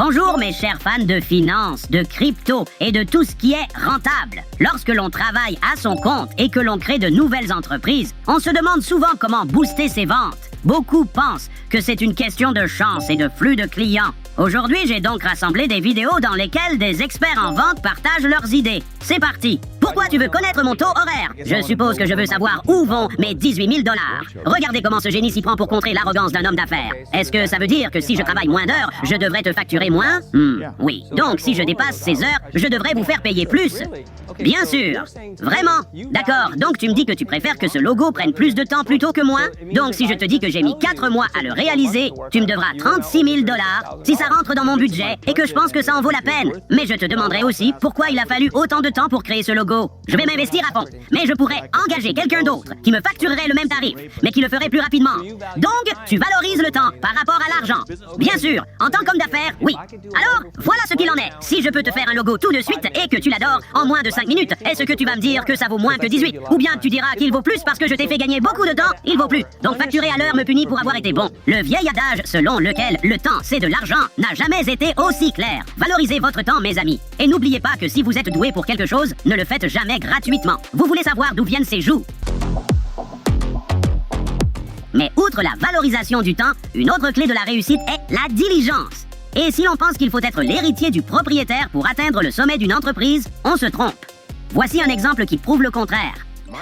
Bonjour mes chers fans de finance, de crypto et de tout ce qui est rentable. Lorsque l'on travaille à son compte et que l'on crée de nouvelles entreprises, on se demande souvent comment booster ses ventes. Beaucoup pensent que c'est une question de chance et de flux de clients. Aujourd'hui, j'ai donc rassemblé des vidéos dans lesquelles des experts en vente partagent leurs idées. C'est parti! Pourquoi tu veux connaître mon taux horaire? Je suppose que je veux savoir où vont mes 18 000 $. Regardez comment ce génie s'y prend pour contrer l'arrogance d'un homme d'affaires. Est-ce que ça veut dire que si je travaille moins d'heures, je devrais te facturer moins? Oui. Donc si je dépasse ces heures, je devrais vous faire payer plus? Bien sûr. Vraiment? D'accord. Donc tu me dis que tu préfères que ce logo prenne plus de temps plutôt que moins? Donc si je te dis que j'ai mis 4 mois à le réaliser, tu me devras 36 000 $, si ça rentre dans mon budget et que je pense que ça en vaut la peine. Mais je te demanderai aussi pourquoi il a fallu autant de temps pour créer ce logo. Je vais m'investir à fond, mais je pourrais engager quelqu'un d'autre qui me facturerait le même tarif, mais qui le ferait plus rapidement. Donc, tu valorises le temps par rapport à l'argent. Bien sûr, en tant qu'homme d'affaires, oui. Alors, voilà ce qu'il en est. Si je peux te faire un logo tout de suite et que tu l'adores en moins de 5 minutes, est-ce que tu vas me dire que ça vaut moins que 18? Ou bien tu diras qu'il vaut plus parce que je t'ai fait gagner beaucoup de temps? Il vaut plus. Donc facturer à l'heure me punit pour avoir été bon. Le vieil adage selon lequel le temps c'est de l'argent n'a jamais été aussi clair. Valorisez votre temps, mes amis. Et n'oubliez pas que si vous êtes doué pour quelque chose, ne le faites jamais gratuitement. Vous voulez savoir d'où viennent ces joues? Mais outre la valorisation du temps, une autre clé de la réussite est la diligence. Et si l'on pense qu'il faut être l'héritier du propriétaire pour atteindre le sommet d'une entreprise, on se trompe. Voici un exemple qui prouve le contraire.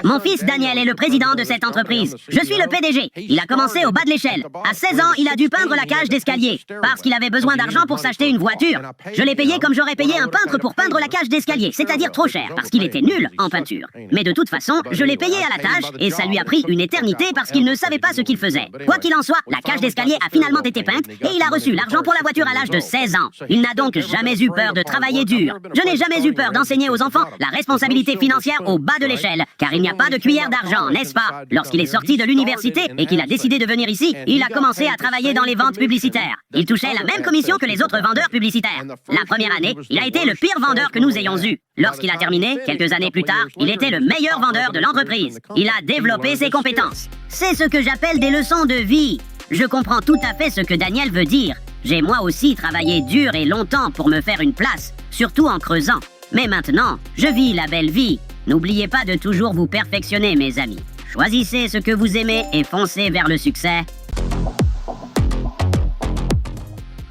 Mon fils Daniel est le président de cette entreprise. Je suis le PDG. Il a commencé au bas de l'échelle. À 16 ans, il a dû peindre la cage d'escalier parce qu'il avait besoin d'argent pour s'acheter une voiture. Je l'ai payé comme j'aurais payé un peintre pour peindre la cage d'escalier, c'est-à-dire trop cher parce qu'il était nul en peinture. Mais de toute façon, je l'ai payé à la tâche et ça lui a pris une éternité parce qu'il ne savait pas ce qu'il faisait. Quoi qu'il en soit, la cage d'escalier a finalement été peinte et il a reçu l'argent pour la voiture à l'âge de 16 ans. Il n'a donc jamais eu peur de travailler dur. Je n'ai jamais eu peur d'enseigner aux enfants la responsabilité financière au bas de l'échelle, car il n'y a pas de cuillère d'argent, n'est-ce pas? Lorsqu'il est sorti de l'université et qu'il a décidé de venir ici, il a commencé à travailler dans les ventes publicitaires. Il touchait la même commission que les autres vendeurs publicitaires. La première année, il a été le pire vendeur que nous ayons eu. Lorsqu'il a terminé, quelques années plus tard, il était le meilleur vendeur de l'entreprise. Il a développé ses compétences. C'est ce que j'appelle des leçons de vie. Je comprends tout à fait ce que Daniel veut dire. J'ai moi aussi travaillé dur et longtemps pour me faire une place, surtout en creusant. Mais maintenant, je vis la belle vie. N'oubliez pas de toujours vous perfectionner, mes amis. Choisissez ce que vous aimez et foncez vers le succès.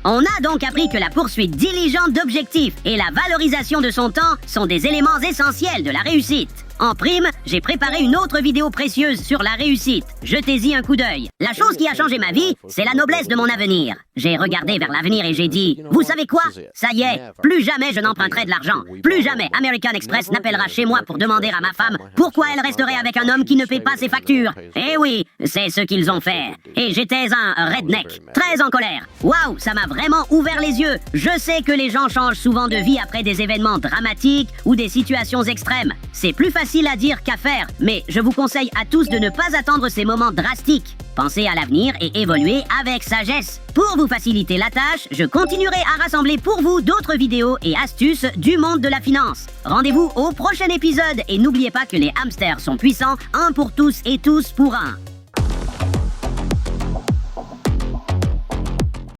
On a donc appris que la poursuite diligente d'objectifs et la valorisation de son temps sont des éléments essentiels de la réussite. En prime, j'ai préparé une autre vidéo précieuse sur la réussite. Jetez-y un coup d'œil. La chose qui a changé ma vie, c'est la noblesse de mon avenir. J'ai regardé vers l'avenir et j'ai dit, vous savez quoi? Ça y est, plus jamais je n'emprunterai de l'argent. Plus jamais American Express n'appellera chez moi pour demander à ma femme pourquoi elle resterait avec un homme qui ne paie pas ses factures. Eh oui, c'est ce qu'ils ont fait. Et j'étais un redneck, très en colère. Waouh, ça m'a vraiment ouvert les yeux. Je sais que les gens changent souvent de vie après des événements dramatiques ou des situations extrêmes. C'est plus facile à dire qu'à faire, mais je vous conseille à tous de ne pas attendre ces moments drastiques. Pensez à l'avenir et évoluez avec sagesse. Pour vous faciliter la tâche, je continuerai à rassembler pour vous d'autres vidéos et astuces du monde de la finance. Rendez-vous au prochain épisode et n'oubliez pas que les hamsters sont puissants, un pour tous et tous pour un.